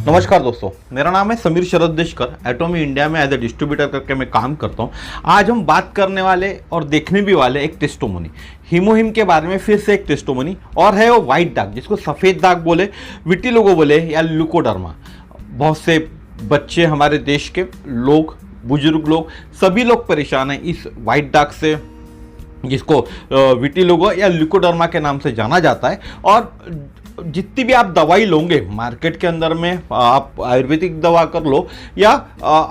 नमस्कार दोस्तों, मेरा नाम है समीर शरद देशकर। एटॉमी इंडिया में एज ए डिस्ट्रीब्यूटर करके मैं काम करता हूं। आज हम बात करने वाले और देखने भी वाले एक टेस्टोमनी हीमोहिम के बारे में। फिर से एक टेस्टोमनी और है वो वाइट दाग, जिसको सफ़ेद दाग बोले, विटिलिगो बोले या ल्यूकोडर्मा। बहुत से बच्चे हमारे देश के लोग, बुजुर्ग लोग, सभी लोग परेशान हैं इस वाइट दाग से, जिसको विटिलिगो या ल्यूकोडर्मा के नाम से जाना जाता है। और जितनी भी आप दवाई लोगे मार्केट के अंदर में, आप आयुर्वेदिक दवा कर लो या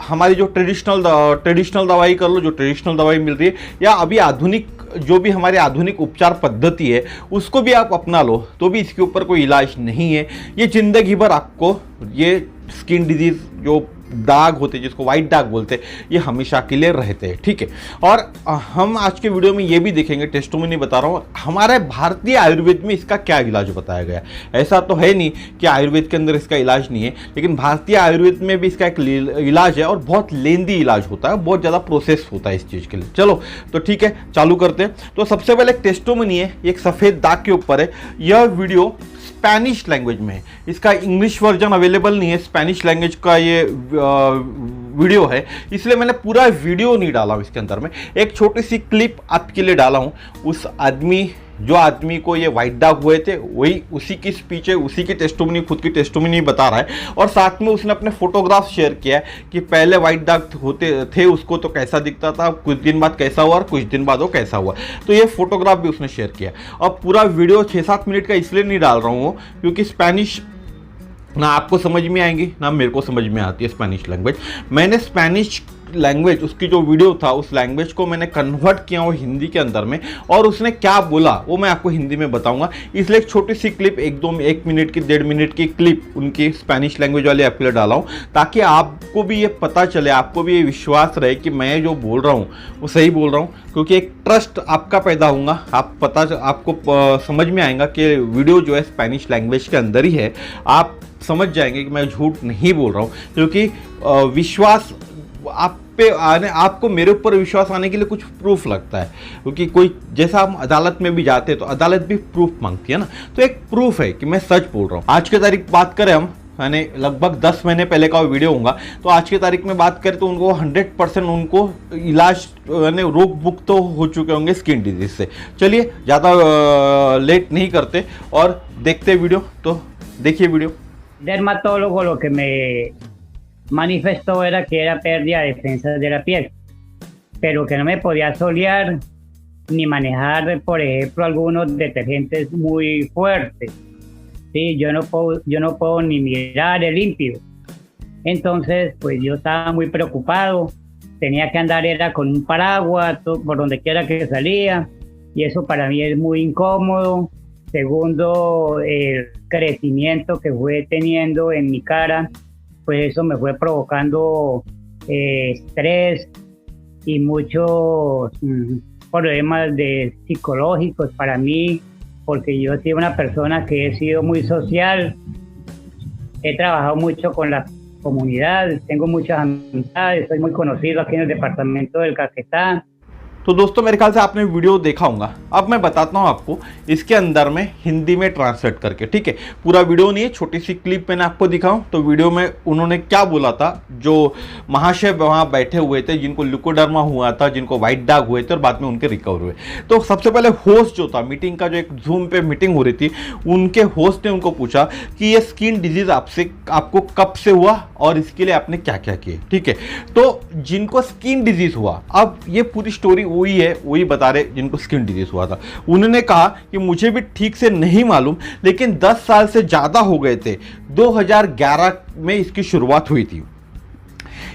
हमारी जो ट्रेडिशनल दवाई कर लो, जो ट्रेडिशनल दवाई मिल रही है, या अभी आधुनिक जो भी हमारी आधुनिक उपचार पद्धति है उसको भी आप अपना लो, तो भी इसके ऊपर कोई इलाज नहीं है। ये ज़िंदगी भर आपको ये स्किन डिजीज़ जो दाग होते हैं, जिसको वाइट दाग बोलते हैं, ये हमेशा के लिए रहते हैं। ठीक है, और हम आज के वीडियो में ये भी देखेंगे, टेस्टोमनी बता रहा हूँ, हमारे भारतीय आयुर्वेद में इसका क्या इलाज बताया गया। ऐसा तो है नहीं कि आयुर्वेद के अंदर इसका इलाज नहीं है, लेकिन भारतीय आयुर्वेद में भी इसका एक इलाज है और बहुत लेंदी इलाज होता है, बहुत ज़्यादा प्रोसेस होता है इस चीज़ के लिए। चलो तो ठीक है, चालू करते हैं। तो सबसे पहले एक टेस्टोमनी है, एक सफ़ेद दाग के ऊपर है। यह वीडियो स्पेनिश लैंग्वेज में है, इसका इंग्लिश वर्जन अवेलेबल नहीं है। स्पेनिश लैंग्वेज का ये वीडियो है, इसलिए मैंने पूरा वीडियो नहीं डाला हूँ इसके अंदर में। एक छोटी सी क्लिप आपके लिए डाला हूँ। उस जो आदमी को ये वाइट दाग हुए थे, वही उसी की स्पीच है, उसी की टेस्टोमनी, खुद की टेस्टोमनी बता रहा है। और साथ में उसने अपने फोटोग्राफ शेयर किया है कि पहले वाइट दाग होते थे उसको तो कैसा दिखता था, कुछ दिन बाद कैसा हुआ और कुछ दिन बाद वो कैसा हुआ। तो ये फोटोग्राफ भी उसने शेयर किया। और पूरा वीडियो 6-7 मिनट का इसलिए नहीं डाल रहा हूँ क्योंकि स्पेनिश ना आपको समझ में आएंगी ना मेरे को समझ में आती है स्पेनिश लैंग्वेज। मैंने स्पेनिश लैंग्वेज, उसकी जो वीडियो था उस लैंग्वेज को मैंने कन्वर्ट किया वो हिंदी के अंदर में, और उसने क्या बोला वो मैं आपको हिंदी में बताऊंगा। इसलिए एक छोटी सी क्लिप, 1 मिनट की, 1.5 मिनट की क्लिप उनकी स्पेनिश लैंग्वेज वाली आपके लिए डाला हूँ, ताकि आपको भी ये पता चले, आपको भी ये विश्वास रहे कि मैं जो बोल रहा हूँ वो सही बोल रहा हूँ। क्योंकि एक ट्रस्ट आपका पैदा होगा, आपको समझ में आएगा कि वीडियो जो है स्पेनिश लैंग्वेज के अंदर ही है। आप समझ जाएंगे कि मैं झूठ नहीं बोल रहा हूँ, क्योंकि विश्वास आपको मेरे ऊपर विश्वास आने के लिए कुछ प्रूफ लगता है। क्योंकि कोई, जैसा हम अदालत में भी जाते हैं तो अदालत भी प्रूफ मांगती है ना, तो एक प्रूफ है कि मैं सच बोल रहा हूँ। आज की तारीख बात करें हम, यानी लगभग 10 महीने पहले का वीडियो होगा, तो आज की तारीख में बात करें तो उनको 100% उनको इलाज यानी रोग मुक्त तो हो चुके होंगे स्किन डिजीज से। चलिए ज़्यादा लेट नहीं करते और देखते वीडियो। तो देखिए video. Dermatólogo lo que me manifestó era que era pérdida de defensa de la piel, pero que no me podía solear ni manejar, por ejemplo, algunos detergentes muy fuertes. Sí, yo no puedo ni mirar el límpido. Entonces, pues yo estaba muy preocupado. Tenía que andar era con un paraguas por donde quiera que salía, y eso para mí es muy incómodo. Segundo, el crecimiento que fue teniendo en mi cara, pues eso me fue provocando estrés y muchos problemas psicológicos para mí, porque yo soy una persona que he sido muy social, he trabajado mucho con la comunidad, tengo muchas amistades, soy muy conocido aquí en el departamento del Caquetá. तो दोस्तों मेरे ख्याल से आपने video देखा होगा। अब मैं बताता हूँ आपको इसके अंदर में हिंदी में ट्रांसलेट करके। ठीक है, पूरा वीडियो नहीं है, छोटी सी क्लिप मैंने आपको दिखाऊं तो वीडियो में उन्होंने क्या बोला था। जो महाशय वहाँ बैठे हुए थे, जिनको ल्यूकोडर्मा हुआ था, जिनको वाइट दाग हुए थे और बाद में उनके रिकवर हुए। तो सबसे पहले होस्ट जो था मीटिंग का, जो एक जूम पे मीटिंग हो रही थी, उनके होस्ट ने उनको पूछा कि ये स्किन डिजीज आपको कब से हुआ और इसके लिए आपने क्या क्या किए। ठीक है, तो जिनको स्किन डिजीज हुआ, अब ये पूरी स्टोरी वही बता रहे जिनको स्किन डिजीज हुआ था। उन्होंने कहा कि मुझे भी ठीक से नहीं मालूम, लेकिन 10 साल से ज़्यादा हो गए थे। 2011 में इसकी शुरुआत हुई थी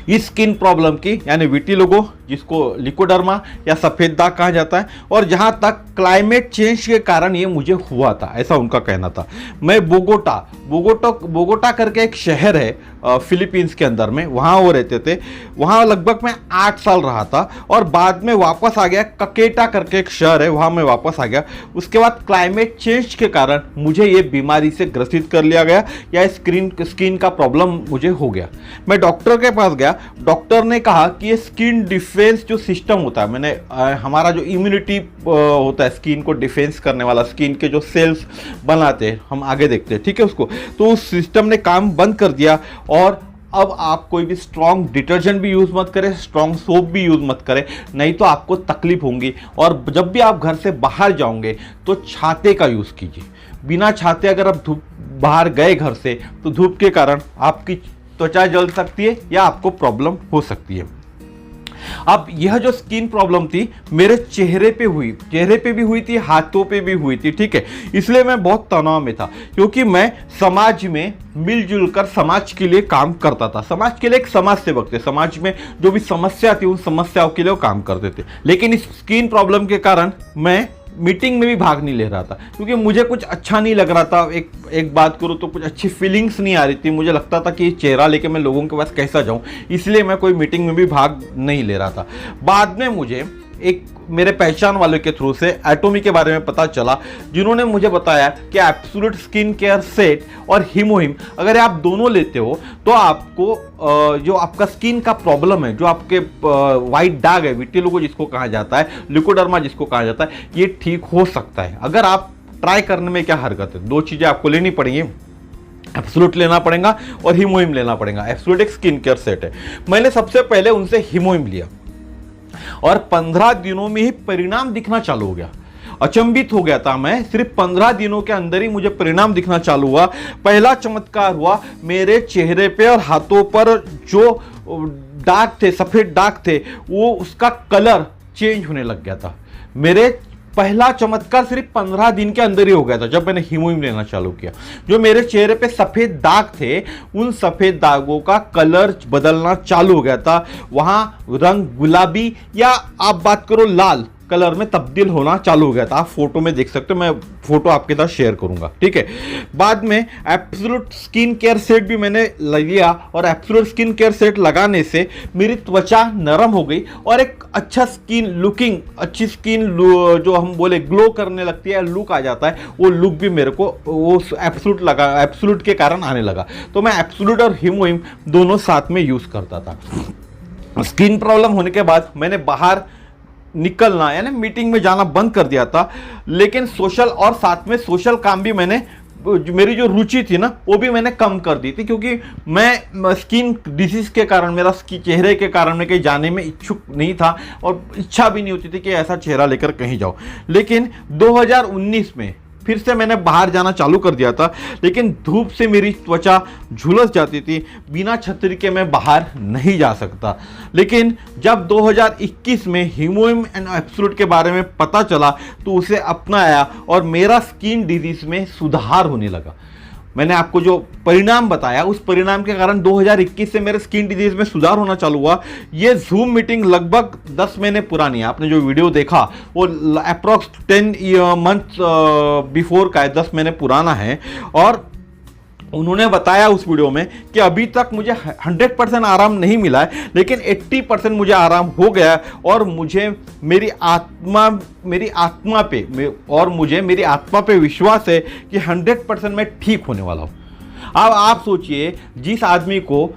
इस स्किन प्रॉब्लम की, यानी विटिलिगो, जिसको ल्यूकोडर्मा या सफ़ेद दाग कहा जाता है। और जहाँ तक क्लाइमेट चेंज के कारण ये मुझे हुआ था, ऐसा उनका कहना था। मैं बोगोटा करके एक शहर है फिलीपींस के अंदर में, वहाँ वो रहते थे। वहाँ लगभग मैं 8 साल रहा था और बाद में वापस आ गया। ककेटा करके एक शहर है, वहाँ मैं वापस आ गया। उसके बाद क्लाइमेट चेंज के कारण मुझे ये बीमारी से ग्रसित कर लिया गया, या स्किन का प्रॉब्लम मुझे हो गया। मैं डॉक्टर के पास गया डॉक्टर ने कहा कि ये स्किन डिफेंस जो सिस्टम होता है, मैंने हमारा जो इम्यूनिटी होता है स्किन को डिफेंस करने वाला, स्किन के जो सेल्स बनाते हैं, हम आगे देखते हैं, ठीक है उसको, तो उस सिस्टम ने काम बंद कर दिया। और अब आप कोई भी स्ट्रॉन्ग डिटर्जेंट भी यूज़ मत करें, स्ट्रॉन्ग सोप भी यूज़ मत करें, नहीं तो आपको तकलीफ होंगी। और जब भी आप घर से बाहर जाओगे तो छाते का यूज़ कीजिए। बिना छाते अगर आप धूप बाहर गए घर से तो धूप के कारण आपकी त्वचा जल सकती है या आपको प्रॉब्लम हो सकती है। अब यह जो स्किन प्रॉब्लम थी मेरे चेहरे पे भी हुई थी, हाथों पे भी हुई थी, ठीक है। इसलिए मैं बहुत तनाव में था, क्योंकि मैं समाज में मिलजुल कर समाज के लिए काम करता था। समाज के लिए एक समाज सेवक थे, समाज में जो भी समस्या थी उन समस्याओं के लिए वो काम करते थे। लेकिन इस स्किन प्रॉब्लम के कारण मैं मीटिंग में भी भाग नहीं ले रहा था, क्योंकि मुझे कुछ अच्छा नहीं लग रहा था। एक बात करूँ तो कुछ अच्छी फीलिंग्स नहीं आ रही थी। मुझे लगता था कि ये चेहरा लेके मैं लोगों के पास कैसा जाऊं, इसलिए मैं कोई मीटिंग में भी भाग नहीं ले रहा था। बाद में मुझे एक मेरे पहचान वाले के थ्रू से एटोमी के बारे में पता चला, जिन्होंने मुझे बताया कि एब्सोल्यूट स्किन केयर सेट और हीमोहिम अगर आप दोनों लेते हो तो आपको जो आपका स्किन का प्रॉब्लम है, जो आपके वाइट दाग है, विटिलिगो जिसको कहा जाता है, ल्यूकोडर्मा जिसको कहा जाता है, ये ठीक हो सकता है। अगर आप ट्राई करने में क्या हरकत है, दो चीज़ें आपको लेनी पड़ेंगी, एब्सोल्यूट लेना पड़ेगा और हीमोहिम लेना पड़ेगा। एब्सोल्यूट एक स्किन केयर सेट है। मैंने सबसे पहले उनसे हीमोहिम लिया और 15 दिनों में ही परिणाम दिखना चालू हो गया। अचंभित हो गया था मैं, सिर्फ 15 दिनों के अंदर ही मुझे परिणाम दिखना चालू हुआ। पहला चमत्कार हुआ, मेरे चेहरे पे और हाथों पर जो दाग थे, सफेद दाग थे, वो उसका कलर चेंज होने लग गया था। मेरे पहला चमत्कार सिर्फ 15 दिन के अंदर ही हो गया था जब मैंने हीमोहिम लेना चालू किया। जो मेरे चेहरे पे सफेद दाग थे उन सफेद दागों का कलर बदलना चालू हो गया था। वहां रंग गुलाबी या आप बात करो लाल कलर में तब्दील होना चालू हो गया था। आप फोटो में देख सकते हो, मैं फोटो आपके साथ शेयर करूंगा, ठीक है। बाद में एब्सोल्यूट स्किन केयर सेट भी मैंने लिया और एब्सोल्यूट स्किन केयर सेट लगाने से मेरी त्वचा नरम हो गई और एक अच्छा स्किन लुकिंग, अच्छी स्किन जो हम बोले ग्लो करने लगती है, लुक आ जाता है, वो लुक भी मेरे को वो एब्सोल्यूट के कारण आने लगा। तो मैं एब्सोल्यूट और हीमोहिम दोनों साथ में यूज करता था। स्किन प्रॉब्लम होने के बाद मैंने बाहर निकलना यानी मीटिंग में जाना बंद कर दिया था। लेकिन सोशल और साथ में सोशल काम भी मैंने, मेरी जो रुचि थी ना वो भी मैंने कम कर दी थी, क्योंकि मैं स्किन डिसीज के कारण, मेरा चेहरे के कारण मैं कहीं जाने में इच्छुक नहीं था और इच्छा भी नहीं होती थी कि ऐसा चेहरा लेकर कहीं जाओ। लेकिन 2019 में फिर से मैंने बाहर जाना चालू कर दिया था, लेकिन धूप से मेरी त्वचा झुलस जाती थी, बिना छतरी के मैं बाहर नहीं जा सकता। लेकिन जब 2021 में हीमोहिम एंड एब्सोल्यूट के बारे में पता चला तो उसे अपनाया और मेरा स्किन डिजीज में सुधार होने लगा। मैंने आपको जो परिणाम बताया उस परिणाम के कारण 2021 से मेरे स्किन डिजीज में सुधार होना चालू हुआ। ये जूम मीटिंग लगभग 10 महीने पुरानी है। आपने जो वीडियो देखा वो अप्रॉक्स 10 मंथ बिफोर का है, 10 महीने पुराना है। और उन्होंने बताया उस वीडियो में कि अभी तक मुझे 100% आराम नहीं मिला है, लेकिन 80% मुझे आराम हो गया है और मुझे मेरी आत्मा पे विश्वास है कि 100% मैं ठीक होने वाला हूँ। अब आप सोचिए, जिस आदमी को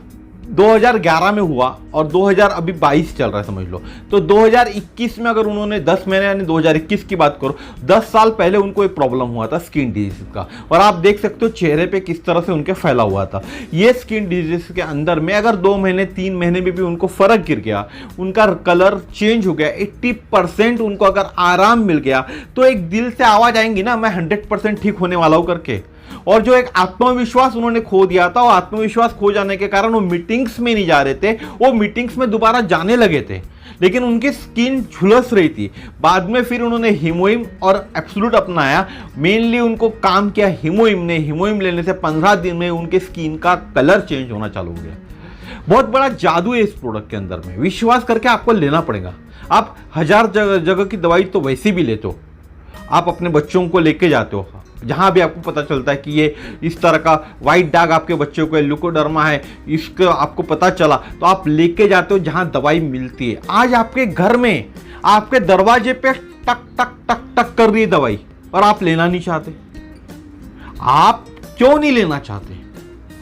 2011 में हुआ और 2022 चल रहा है समझ लो, तो 2021 में अगर उन्होंने 10 महीने यानी 2021 की बात करो, 10 साल पहले उनको एक प्रॉब्लम हुआ था स्किन डिजीज का, और आप देख सकते हो चेहरे पे किस तरह से उनके फैला हुआ था। ये स्किन डिजीज के अंदर में अगर 2 महीने 3 महीने में भी उनको फर्क गिर गया, उनका कलर चेंज हो गया, 80% उनको अगर आराम मिल गया, तो एक दिल से आवाज आएंगी ना, मैं 100% ठीक होने वाला हूं करके। और जो एक आत्मविश्वास उन्होंने खो दिया था, वो आत्मविश्वास खो जाने के कारण वो मीटिंग्स में नहीं जा रहे थे, वो मीटिंग्स में दोबारा जाने लगे थे, लेकिन उनकी स्किन झुलस रही थी। बाद में फिर उन्होंने हीमोहिम और एब्सोल्यूट अपनाया। मेनली उनको काम किया हीमोहिम ने। हीमोहिम लेने से 15 दिन में उनके स्किन का कलर चेंज होना चालू हो गया। बहुत बड़ा जादू है इस प्रोडक्ट के अंदर में, विश्वास करके आपको लेना पड़ेगा। आप 1000 जगह की दवाई तो वैसे भी लेते हो, आप अपने बच्चों को लेके जाते हो, जहां भी आपको पता चलता है कि ये इस तरह का वाइट दाग आपके बच्चों को ल्यूकोडर्मा है, इसका आपको पता चला तो आप लेके जाते हो जहां दवाई मिलती है। आज आपके घर में आपके दरवाजे पे टक टक टक टक कर रही है दवाई, और आप लेना नहीं चाहते। आप क्यों नहीं लेना चाहते?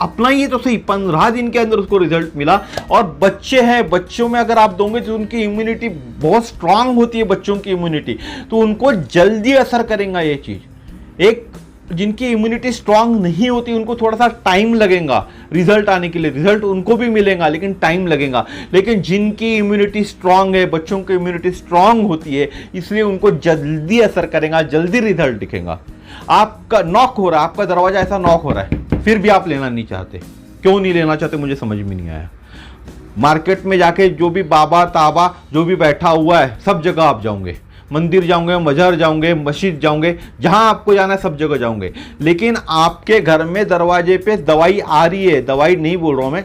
अपनाइए तो सही। 15 दिन के अंदर उसको रिजल्ट मिला। और बच्चे हैं, बच्चों में अगर आप दोगे तो उनकी इम्यूनिटी बहुत स्ट्रांग होती है, बच्चों की इम्यूनिटी, तो उनको जल्दी असर करेगा ये चीज। एक जिनकी इम्यूनिटी स्ट्रांग नहीं होती उनको थोड़ा सा टाइम लगेगा रिजल्ट आने के लिए, रिजल्ट उनको भी मिलेगा लेकिन टाइम लगेगा। लेकिन जिनकी इम्यूनिटी स्ट्रांग है, बच्चों की इम्यूनिटी स्ट्रांग होती है, इसलिए उनको जल्दी असर करेगा, जल्दी रिजल्ट दिखेगा। आपका नॉक हो रहा है, आपका दरवाजा ऐसा नॉक हो रहा है, फिर भी आप लेना नहीं चाहते, क्यों नहीं लेना चाहते मुझे समझ में नहीं आया। मार्केट में जाके जो भी बाबा ताबा जो भी बैठा हुआ है सब जगह आप जाओगे, मंदिर जाओगे, मजार जाओगे, मस्जिद जाओगे, जहां आपको जाना है सब जगह जाओगे, लेकिन आपके घर में दरवाजे पे दवाई आ रही है, दवाई नहीं बोल रहा हूं मैं,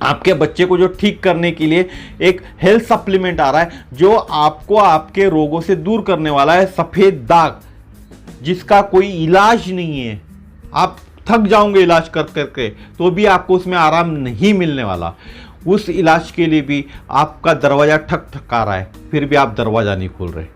आपके बच्चे को जो ठीक करने के लिए एक हेल्थ सप्लीमेंट आ रहा है जो आपको आपके रोगों से दूर करने वाला है, सफेद दाग जिसका कोई इलाज नहीं है। आप थक जाओगे इलाज कर करके तो भी आपको उसमें आराम नहीं मिलने वाला। उस इलाज के लिए भी आपका दरवाजा ठक ठका रहा है, फिर भी आप दरवाजा नहीं खोल रहे।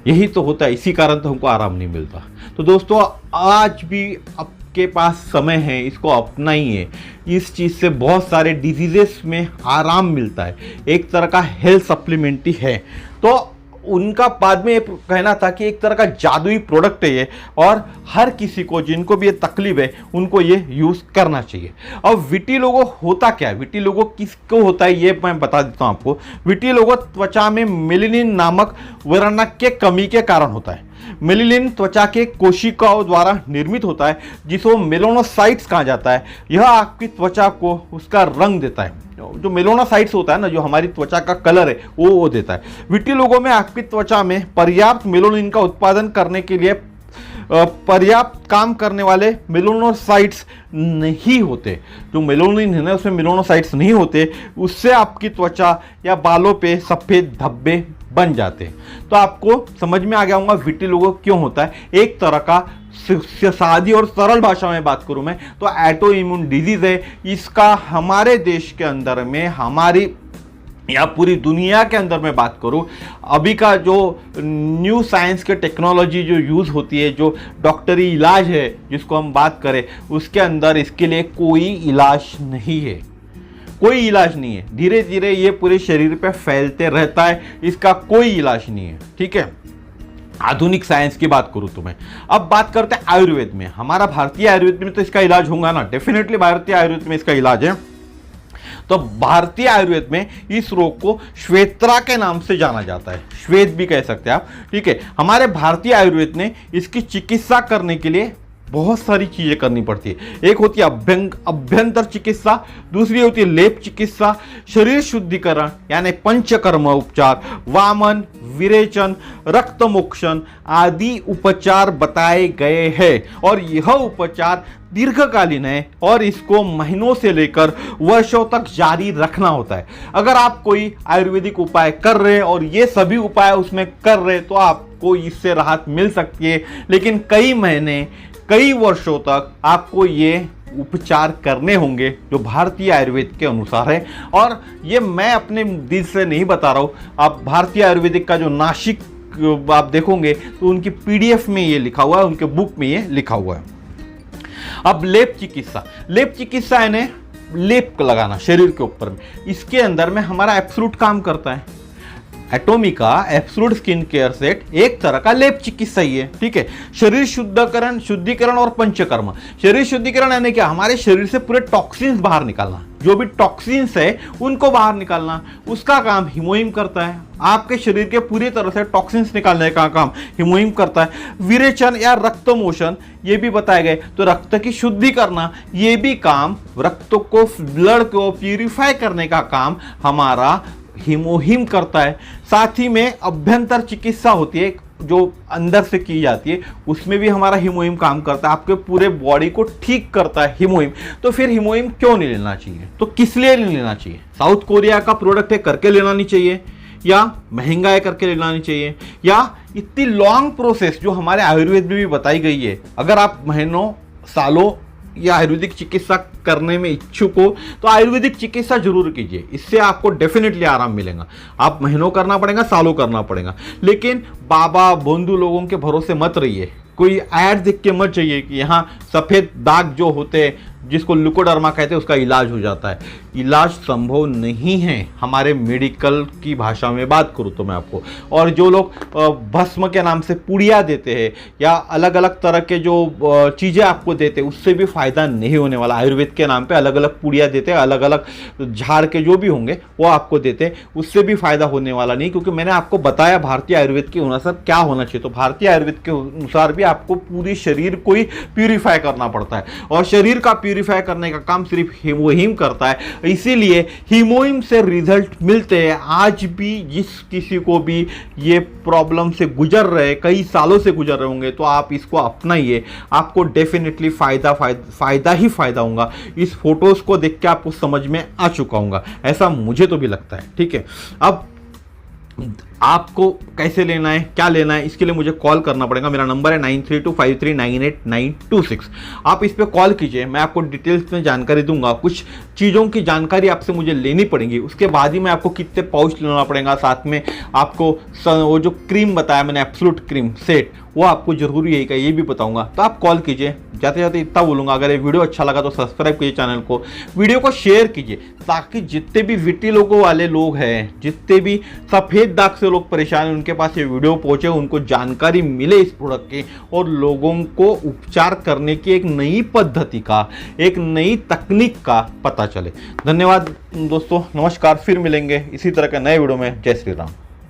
यही तो होता है, इसी कारण तो हमको आराम नहीं मिलता। तो दोस्तों आज भी आपके पास समय है, इसको अपनाइए। इस चीज़ से बहुत सारे डिजीजेस में आराम मिलता है, एक तरह का हेल्थ सप्लीमेंट ही है। तो उनका बाद में ये कहना था कि एक तरह का जादुई प्रोडक्ट है ये, और हर किसी को जिनको भी ये तकलीफ है उनको ये यूज़ करना चाहिए। अब विटिलिगो होता क्या है, विटिलिगो किसको होता है ये मैं बता देता हूँ आपको। विटिलिगो त्वचा में मेलानिन नामक वर्णक के कमी के कारण होता है। मेलानिन त्वचा के कोशिकाओं द्वारा निर्मित होता है जिसको मेलानोसाइट्स कहा जाता है। यह आपकी त्वचा को उसका रंग देता है। जो मेलानोसाइट्स होता है ना, जो हमारी त्वचा का कलर है वो देता है। विटिलिगो में आपकी त्वचा में पर्याप्त मेलानिन का उत्पादन करने के लिए पर्याप्त काम करने वाले मेलानोसाइट्स नहीं होते। जो मेलानिन है ना उसमें मेलानोसाइट्स नहीं होते, उससे आपकी त्वचा या बालों पे सफ़ेद धब्बे बन जाते हैं। तो आपको समझ में आ गया होगा विटिलिगो क्यों होता है। एक तरह का सादी और सरल भाषा में बात करूं मैं तो ऑटो इम्यून डिजीज है। इसका हमारे देश के अंदर में, हमारी या पूरी दुनिया के अंदर मैं बात करूं, अभी का जो न्यू साइंस के टेक्नोलॉजी जो यूज़ होती है, जो डॉक्टरी इलाज है जिसको हम बात करें, उसके अंदर इसके लिए कोई इलाज नहीं है, कोई इलाज नहीं है। धीरे धीरे ये पूरे शरीर पे फैलते रहता है, इसका कोई इलाज नहीं है। ठीक है, आधुनिक साइंस की बात करूं तो मैं अब बात करते हैं आयुर्वेद में। हमारा भारतीय आयुर्वेद में तो इसका इलाज होगा ना, डेफिनेटली भारतीय आयुर्वेद में इसका इलाज है। तो भारतीय आयुर्वेद में इस रोग को श्वेत्रा के नाम से जाना जाता है, श्वेत भी कह सकते हैं आप। ठीक है, हमारे भारतीय आयुर्वेद ने इसकी चिकित्सा करने के लिए बहुत सारी चीजें करनी पड़ती है। एक होती है अभ्यंतर चिकित्सा, दूसरी होती है लेप चिकित्सा, शरीर शुद्धिकरण यानी पंचकर्म उपचार, वामन, विरेचन, रक्त मोक्षण आदि उपचार बताए गए हैं। और यह उपचार दीर्घकालीन है और इसको महीनों से लेकर वर्षों तक जारी रखना होता है। अगर आप कोई आयुर्वेदिक उपाय कर रहे हैं और ये सभी उपाय उसमें कर रहे तो आपको इससे राहत मिल सकती है, लेकिन कई महीने कई वर्षों तक आपको ये उपचार करने होंगे जो भारतीय आयुर्वेद के अनुसार है। और ये मैं अपने दिल से नहीं बता रहा हूँ, आप भारतीय आयुर्वेदिक का जो नासिक आप देखोगे तो उनकी पीडीएफ में ये लिखा हुआ है, उनके बुक में ये लिखा हुआ है। अब लेप चिकित्सा यानी लेप लगाना शरीर के ऊपर में, इसके अंदर में हमारा एब्सोल्यूट काम करता है। एटोमी का एब्सोल्यूट स्किन केयर सेट एक तरह का लेप चिकित्सा ही है। ठीक है, शरीर शुद्धिकरण और पंचकर्म। शरीर शुद्धिकरण यानी क्या, हमारे शरीर से पूरे टॉक्सिन्स बाहर निकालना, जो भी टॉक्सिन्स है उनको बाहर निकालना, उसका काम हीमोहिम करता है। आपके शरीर के पूरी तरह से टॉक्सिन्स निकालने का काम हीमोहिम करता है। विरेचन या रक्त मोशन ये भी बताए गए, तो रक्त की शुद्धि करना ये भी काम, रक्त को, ब्लड को प्यूरिफाई करने का काम हमारा हीमोहिम करता है। साथ ही में अभ्यंतर चिकित्सा होती है जो अंदर से की जाती है, उसमें भी हमारा हीमोहिम काम करता है, आपके पूरे बॉडी को ठीक करता है हीमोहिम। तो फिर हीमोहिम क्यों नहीं लेना चाहिए, तो किस लिए नहीं लेना चाहिए? साउथ कोरिया का प्रोडक्ट है करके लेना नहीं चाहिए, या महंगा है करके लेना नहीं चाहिए, या इतनी लॉन्ग प्रोसेस जो हमारे आयुर्वेद में भी बताई गई है, अगर आप महीनों सालों या आयुर्वेदिक चिकित्सा करने में इच्छुक हो तो आयुर्वेदिक चिकित्सा जरूर कीजिए, इससे आपको डेफिनेटली आराम मिलेगा। आप महीनों करना पड़ेगा, सालों करना पड़ेगा, लेकिन बाबा बंधु लोगों के भरोसे मत रहिए। कोई ऐड देख के मत चाहिए कि यहाँ सफ़ेद दाग जो होते हैं जिसको ल्यूकोडर्मा कहते हैं उसका इलाज हो जाता है। इलाज संभव नहीं है हमारे मेडिकल की भाषा में बात करूँ तो मैं आपको। और जो लोग भस्म के नाम से पुड़िया देते हैं या अलग अलग तरह के जो चीज़ें आपको देते हैं उससे भी फ़ायदा नहीं होने वाला। आयुर्वेद के नाम पे अलग अलग पुड़िया देते हैं, अलग अलग झाड़ के जो भी होंगे वो आपको देते हैं, उससे भी फ़ायदा होने वाला नहीं, क्योंकि मैंने आपको बताया भारतीय आयुर्वेद के अनुसार क्या होना चाहिए। तो भारतीय आयुर्वेद के अनुसार भी आपको पूरी शरीर को ही प्यूरिफाई करना पड़ता है, और शरीर का प्यूरिफाई करने का काम सिर्फ हीमोहिम करता है। इसीलिए हीमोहिम से रिजल्ट मिलते हैं। आज भी जिस किसी को भी ये प्रॉब्लम से गुजर रहे, कई सालों से गुजर रहे होंगे, तो आप इसको अपनाइए, आपको डेफिनेटली फायदा ही फायदा होगा। इस फोटोज को देख के आपको समझ में आ चुका होगा, ऐसा मुझे तो भी लगता है। ठीक है, अब आपको कैसे लेना है, क्या लेना है, इसके लिए मुझे कॉल करना पड़ेगा। मेरा नंबर है 9325398926। आप इस पर कॉल कीजिए, मैं आपको डिटेल्स में जानकारी दूंगा। कुछ चीज़ों की जानकारी आपसे मुझे लेनी पड़ेगी, उसके बाद ही मैं आपको कितने पाउच लेना पड़ेगा, साथ में आपको वो जो क्रीम बताया मैंने एब्सोल्यूट क्रीम सेट, वो आपको जरूरी है क्या ये भी बताऊंगा। तो आप कॉल कीजिए। जाते जाते इतना बोलूँगा, अगर ये वीडियो अच्छा लगा तो सब्सक्राइब कीजिए चैनल को, वीडियो को शेयर कीजिए, ताकि जितने भी विटी लोगों वाले लोग हैं, जितने भी सफ़ेद दाग से लोग परेशान हैं, उनके पास ये वीडियो पहुंचे, उनको जानकारी मिले इस प्रोडक्ट की, और लोगों को उपचार करने की एक नई पद्धति का, एक नई तकनीक का पता चले। धन्यवाद दोस्तों, नमस्कार, फिर मिलेंगे इसी तरह के नए वीडियो में। जय श्री राम।